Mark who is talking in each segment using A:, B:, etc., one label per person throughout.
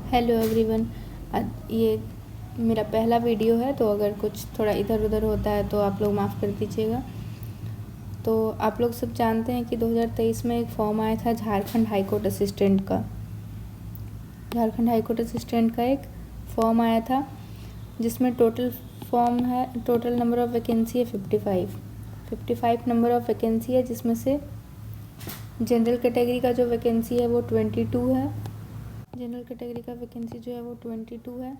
A: Hello everyone. ये मेरा पहला वीडियो है, तो अगर कुछ थोड़ा इधर उधर होता है तो आप लोग माफ़ कर दीजिएगा। तो आप लोग सब जानते हैं कि 2023 में एक फॉर्म आया था झारखंड हाई कोर्ट असिस्टेंट का। झारखंड हाई कोर्ट असिस्टेंट का एक फॉर्म आया था जिसमें टोटल नंबर ऑफ़ वैकेंसी है 55 नंबर ऑफ़ वैकेंसी है, जिसमें से जनरल कैटेगरी का जो वैकेंसी है वो 22 है। जनरल कैटेगरी का वैकेंसी जो है वो 22 है।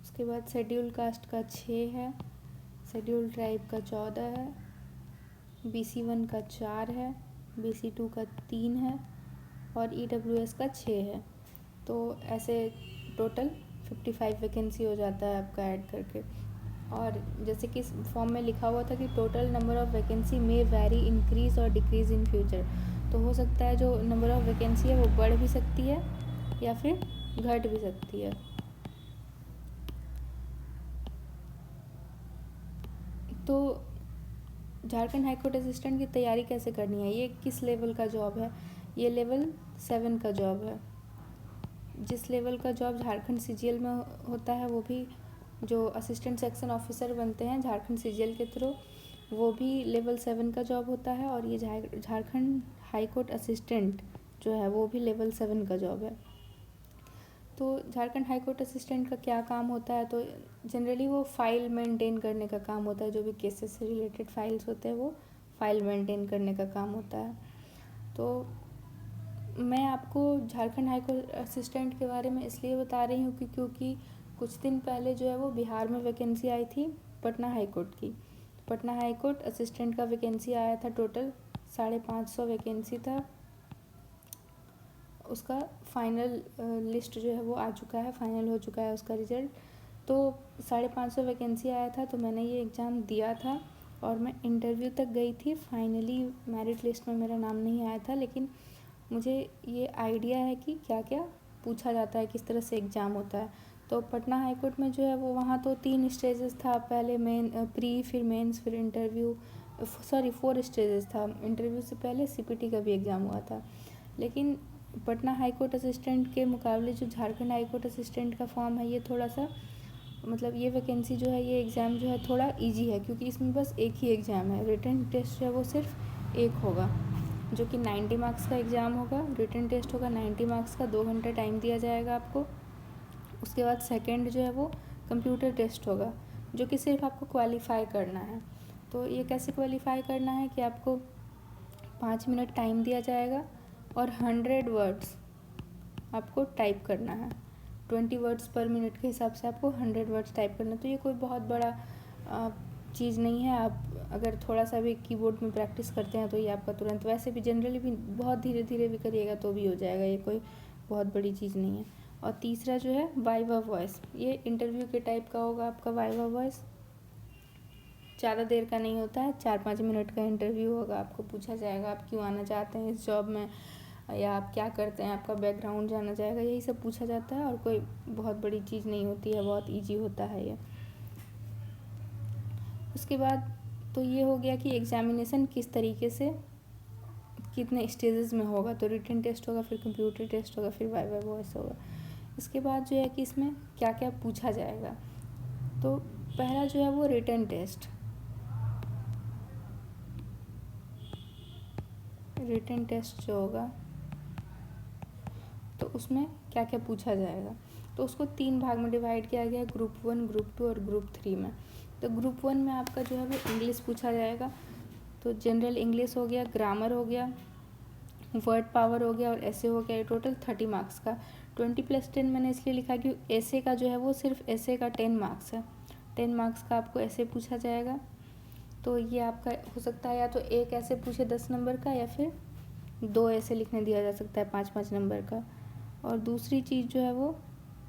A: उसके बाद शेड्यूल कास्ट का 6 है, शेड्यूल ट्राइब का 14 है, BC1 का 4 है, BC2 का 3 है और EWS का 6 है। तो ऐसे टोटल 55 वैकेंसी हो जाता है आपका ऐड करके। और जैसे कि इस फॉर्म में लिखा हुआ था कि टोटल नंबर ऑफ़ वैकेंसी में वैरी इंक्रीज और डिक्रीज़ इन फ्यूचर। तो हो सकता है जो नंबर ऑफ़ वैकेंसी है वो बढ़ भी सकती है या फिर घट भी सकती है। तो झारखंड हाई कोर्ट असिस्टेंट की तैयारी कैसे करनी है, ये किस लेवल का जॉब है? ये लेवल 7 का जॉब है। जिस लेवल का जॉब झारखंड CGL में होता है, वो भी जो असिस्टेंट सेक्शन ऑफिसर बनते हैं झारखंड CGL के थ्रू, वो भी लेवल 7 का जॉब होता है। और ये झारखंड हाई कोर्ट असिस्टेंट जो है वो भी लेवल 7 का जॉब है। तो झारखंड हाई कोर्ट असिस्टेंट का क्या काम होता है? तो जनरली वो फाइल मेंटेन करने का काम होता है। जो भी केसेस से रिलेटेड फाइल्स होते हैं वो फाइल मेंटेन करने का काम होता है। तो मैं आपको झारखंड हाई कोर्ट असिस्टेंट के बारे में इसलिए बता रही हूँ क्योंकि कुछ दिन पहले जो है वो बिहार में वैकेंसी आई थी पटना हाई कोर्ट की। पटना हाई कोर्ट असिस्टेंट का वैकेंसी आया था, टोटल 550 वैकेंसी था। उसका फाइनल लिस्ट जो है वो आ चुका है, फाइनल हो चुका है उसका रिज़ल्ट। तो 550 वैकेंसी आया था, तो मैंने ये एग्ज़ाम दिया था और मैं इंटरव्यू तक गई थी। फाइनली मेरिट लिस्ट में मेरा नाम नहीं आया था, लेकिन मुझे ये आइडिया है कि क्या क्या पूछा जाता है, किस तरह से एग्ज़ाम होता है। तो पटना हाई कोर्ट में जो है वो वहाँ तो 3 स्टेजेस था, पहले मेन प्री, फिर मेंस, फिर इंटरव्यू। 4 स्टेजेस था। इंटरव्यू से पहले CPT का भी एग्ज़ाम हुआ था। लेकिन पटना हाई कोर्ट असिस्टेंट के मुकाबले जो झारखंड हाई कोर्ट असिस्टेंट का फॉर्म है, ये थोड़ा सा मतलब ये वैकेंसी जो है, ये एग्ज़ाम जो है थोड़ा इजी है, क्योंकि इसमें बस एक ही एग्ज़ाम है। रिटन टेस्ट जो है वो सिर्फ एक होगा, जो कि 90 मार्क्स का एग्ज़ाम होगा। रिटन टेस्ट होगा 90 मार्क्स का, 2 घंटे टाइम दिया जाएगा आपको। उसके बाद सेकेंड जो है वो कंप्यूटर टेस्ट होगा, जो कि सिर्फ आपको क्वालिफ़ाई करना है। तो ये कैसे क्वालिफ़ाई करना है कि आपको 5 मिनट टाइम दिया जाएगा और 100 वर्ड्स आपको टाइप करना है। 20 वर्ड्स पर मिनट के हिसाब से आपको 100 वर्ड्स टाइप करना है। तो ये कोई बहुत बड़ा चीज़ नहीं है। आप अगर थोड़ा सा भी कीबोर्ड में प्रैक्टिस करते हैं तो ये आपका तुरंत, वैसे भी जनरली भी बहुत धीरे धीरे भी करिएगा तो भी हो जाएगा, ये कोई बहुत बड़ी चीज़ नहीं है। और तीसरा जो है वाइवा वॉइस, ये इंटरव्यू के टाइप का होगा आपका वाइवा वॉइस। ज़्यादा देर का नहीं होता है, 4-5 मिनट का इंटरव्यू होगा। आपको पूछा जाएगा आप क्यों आना चाहते हैं इस जॉब में, या आप क्या करते हैं, आपका बैकग्राउंड जाना जाएगा, यही सब पूछा जाता है। और कोई बहुत बड़ी चीज़ नहीं होती है, बहुत इजी होता है ये। उसके बाद तो ये हो गया कि एग्ज़ामिनेशन किस तरीके से, कितने स्टेजेस में होगा। तो रिटन टेस्ट होगा, फिर कंप्यूटर टेस्ट होगा, फिर वाइवा वॉइस होगा। इसके बाद जो है कि इसमें क्या क्या पूछा जाएगा। तो पहला जो है वो रिटन टेस्ट। रिटन टेस्ट जो होगा तो उसमें क्या क्या पूछा जाएगा, तो उसको 3 भाग में डिवाइड किया गया, ग्रुप 1, ग्रुप 2 और ग्रुप 3 में। तो ग्रुप 1 में आपका जो है वो इंग्लिश पूछा जाएगा। तो जनरल इंग्लिश हो गया, ग्रामर हो गया, वर्ड पावर हो गया और ऐसे हो गया। टोटल 30 मार्क्स का। 20+10 मैंने इसलिए लिखा कि ऐसे का जो है वो सिर्फ ऐसे का 10 मार्क्स है। 10 मार्क्स का आपको ऐसे पूछा जाएगा। तो ये आपका हो सकता है या तो एक ऐसे पूछे 10 नंबर का, या फिर 2 ऐसे लिखने दिया जा सकता है 5-5 नंबर का। और दूसरी चीज़ जो है वो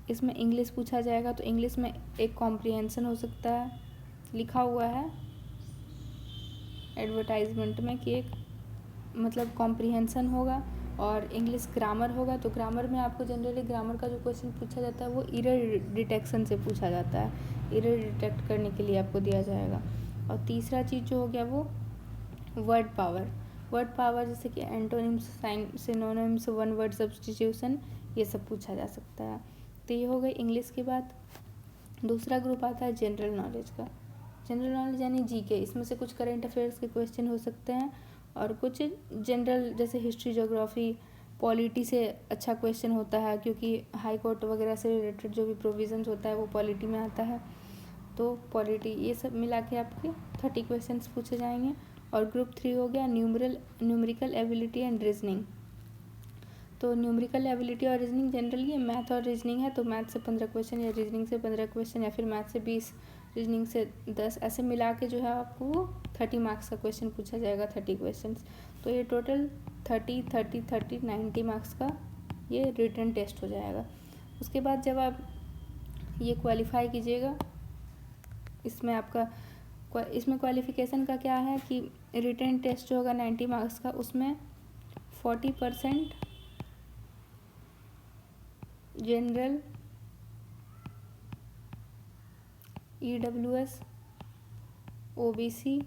A: इसमें इंग्लिश पूछा जाएगा। तो इंग्लिश में एक कॉम्प्रिहेंसन हो सकता है, लिखा हुआ है एडवर्टाइजमेंट में कि एक मतलब कॉम्प्रिहेंसन होगा और इंग्लिश ग्रामर होगा। तो ग्रामर में आपको जनरली ग्रामर का जो क्वेश्चन पूछा जाता है वो एरर डिटेक्शन से पूछा जाता है, एरर डिटेक्ट करने के लिए आपको दिया जाएगा। और तीसरा चीज़ जो हो गया वो वर्ड पावर। वर्ड पावर जैसे कि antonyms, synonyms, one word substitution, ये सब पूछा जा सकता है। तो ये हो गई इंग्लिश की बात। दूसरा ग्रुप आता है जनरल नॉलेज का। जनरल नॉलेज यानी जीके, इसमें से कुछ करंट अफेयर्स के क्वेश्चन हो सकते हैं और कुछ जनरल जैसे हिस्ट्री, ज्योग्राफी, पॉलिटी से अच्छा क्वेश्चन होता है, क्योंकि हाई कोर्ट वगैरह से रिलेटेड जो भी प्रोविजंस होता है वो पॉलिटी में आता है। तो पॉलिटी, ये सब मिला के आपके 30 क्वेश्चंस पूछे जाएंगे। और ग्रुप 3 हो गया न्यूमेरिकल एबिलिटी एंड रीजनिंग। तो न्यूमेरिकल एबिलिटी और रीजनिंग जनरली ये मैथ और रीजनिंग है, तो मैथ से 15 क्वेश्चन या रीजनिंग से 15 क्वेश्चन या फिर मैथ से 20, रीजनिंग से 10, ऐसे मिला के जो है आपको 30 मार्क्स का क्वेश्चन पूछा जाएगा, 30 क्वेश्चंस। तो ये टोटल 90 मार्क्स का ये रिटन टेस्ट हो जाएगा। उसके बाद जब आप ये क्वालिफाई कीजिएगा, इसमें क्वालिफिकेशन का क्या है कि रिटन टेस्ट जो होगा 90 मार्क्स का, उसमें 40% जनरल, EWS, OBC,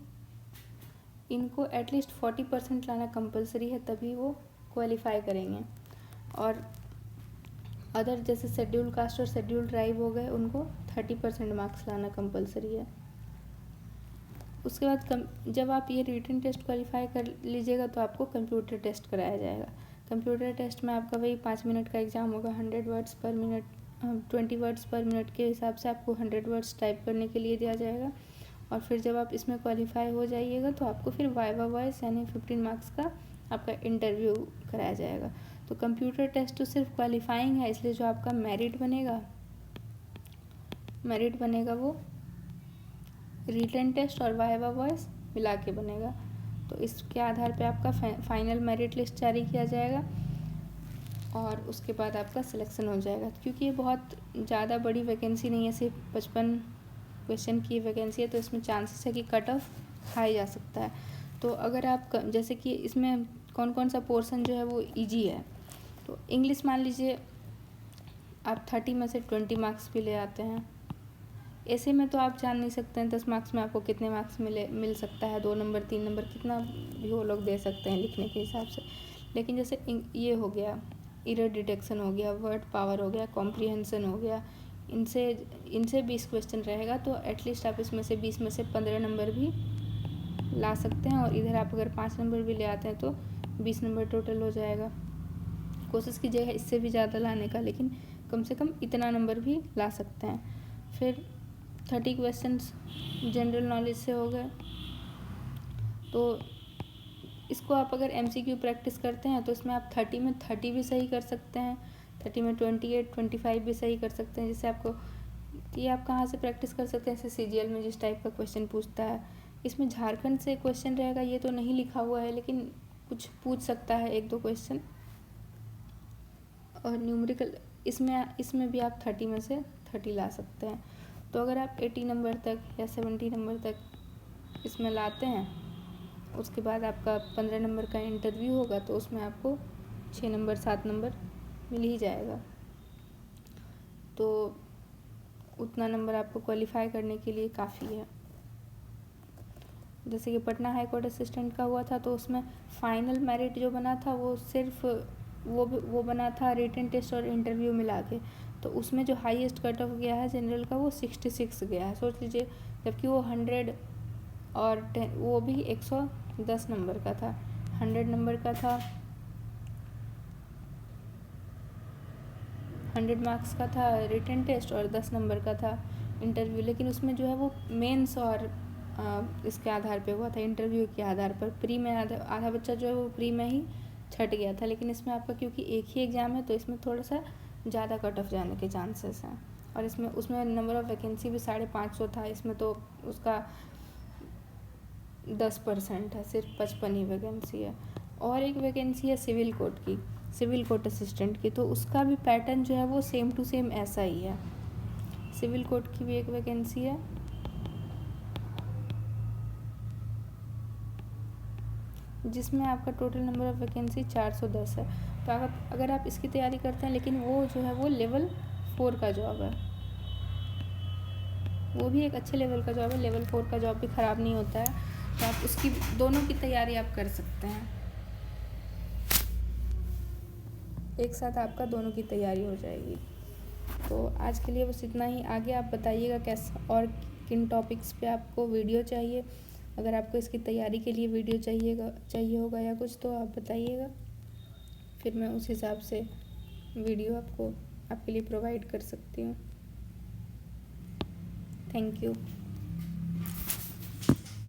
A: इनको एटलीस्ट 40% लाना कंपलसरी है, तभी वो क्वालिफाई करेंगे। और अदर जैसे शेड्यूल कास्ट और शेड्यूल ट्राइब हो गए, उनको 30% मार्क्स लाना कंपलसरी है। उसके बाद जब आप ये रिटन टेस्ट क्वालिफाई कर लीजिएगा तो आपको कंप्यूटर टेस्ट कराया जाएगा। कंप्यूटर टेस्ट में आपका वही 5 मिनट का एग्ज़ाम होगा। 100 वर्ड्स पर मिनट, 20 वर्ड्स पर मिनट के हिसाब से आपको 100 वर्ड्स टाइप करने के लिए दिया जाएगा। और फिर जब आप इसमें क्वालिफाई हो जाइएगा तो आपको फिर वाइवा वॉइस यानी 15 मार्क्स का आपका इंटरव्यू कराया जाएगा। तो कंप्यूटर टेस्ट तो सिर्फ क्वालिफाइंग है, इसलिए जो आपका मेरिट बनेगा वो रिटन टेस्ट और वाइवा वॉइस मिला के बनेगा। तो इसके आधार पे आपका फाइनल मेरिट लिस्ट जारी किया जाएगा और उसके बाद आपका सिलेक्शन हो जाएगा। क्योंकि ये बहुत ज़्यादा बड़ी वैकेंसी नहीं है, सिर्फ 55 क्वेश्चन की वैकेंसी है, तो इसमें चांसेस है कि कट ऑफ खाया जा सकता है। तो अगर आप जैसे कि इसमें कौन कौन सा पोर्शन जो है वो ईजी है, तो इंग्लिश मान लीजिए आप 30 में से 20 मार्क्स भी ले आते हैं। ऐसे में तो आप जान नहीं सकते हैं 10 मार्क्स में आपको कितने मार्क्स मिल सकता है, 2 नंबर 3 नंबर कितना भी वो लोग दे सकते हैं लिखने के हिसाब से। लेकिन जैसे ये हो गया, एरर डिटेक्शन हो गया, वर्ड पावर हो गया, कॉम्प्रिहेंशन हो गया, इनसे 20 क्वेश्चन रहेगा, तो एटलीस्ट आप इसमें से 20 में से 15 नंबर भी ला सकते हैं। और इधर आप अगर 5 नंबर भी ले आते हैं तो 20 नंबर टोटल हो जाएगा। कोशिश कीजिएगा इससे भी ज़्यादा लाने का, लेकिन कम से कम इतना नंबर भी ला सकते हैं। फिर 30 क्वेश्चंस जनरल नॉलेज से हो गए। तो इसको आप अगर MCQ प्रैक्टिस करते हैं तो इसमें आप 30 में 30 भी सही कर सकते हैं, 30 में 28, 25 भी सही कर सकते हैं। जैसे आपको ये आप कहाँ से प्रैक्टिस कर सकते हैं, जैसे CGL में जिस टाइप का क्वेश्चन पूछता है, इसमें झारखंड से क्वेश्चन रहेगा, ये तो नहीं लिखा हुआ है लेकिन कुछ पूछ सकता है 1-2 क्वेश्चन। और न्यूमेरिकल इसमें भी आप 30 में से 30 ला सकते हैं। तो अगर आप 80 नंबर तक या 70 नंबर तक इसमें लाते हैं, उसके बाद आपका 15 नंबर का इंटरव्यू होगा, तो उसमें आपको 6 नंबर 7 नंबर मिल ही जाएगा। तो उतना नंबर आपको क्वालिफाई करने के लिए काफ़ी है। जैसे कि पटना हाई कोर्ट असिस्टेंट का हुआ था, तो उसमें फाइनल मेरिट जो बना था वो सिर्फ वो बना था रिटन टेस्ट और इंटरव्यू मिला के। तो उसमें जो हाईएस्ट कट ऑफ गया है जनरल का वो 66 गया है, सोच लीजिए। जबकि वो 100 और 10 वो भी 110 नंबर का था, 100 नंबर का था, 100 मार्क्स का था रिटन टेस्ट और 10 नंबर का था इंटरव्यू। लेकिन उसमें जो है वो मेंस और इसके आधार पे हुआ था, इंटरव्यू के आधार पर। प्री में आधा बच्चा जो है वो प्री में ही छट गया था। लेकिन इसमें आपका क्योंकि एक ही एग्ज़ाम है तो इसमें थोड़ा सा ज़्यादा कट ऑफ जाने के चांसेस हैं। और उसमें नंबर ऑफ़ वैकेंसी भी 550 था, इसमें तो उसका 10% है, सिर्फ 55 ही वैकेंसी है। और एक वैकेंसी है सिविल कोर्ट असिस्टेंट की, तो उसका भी पैटर्न जो है वो सेम टू सेम ऐसा ही है। सिविल कोर्ट की भी एक वैकेंसी है, जिसमें आपका टोटल नंबर ऑफ़ वैकेंसी 410 है। तो अगर आप इसकी तैयारी करते हैं, लेकिन वो जो है वो लेवल 4 का जॉब है, वो भी एक अच्छे लेवल का जॉब है। लेवल 4 का जॉब भी ख़राब नहीं होता है, तो आप उसकी दोनों की तैयारी आप कर सकते हैं। एक साथ आपका दोनों की तैयारी हो जाएगी। तो आज के लिए बस इतना ही। आगे आप बताइएगा कैसा और किन टॉपिक्स पे आपको वीडियो चाहिए। अगर आपको इसकी तैयारी के लिए वीडियो चाहिए होगा या कुछ, तो आप बताइएगा, फिर मैं उस हिसाब से वीडियो आपके लिए प्रोवाइड कर सकती हूँ। Thank you.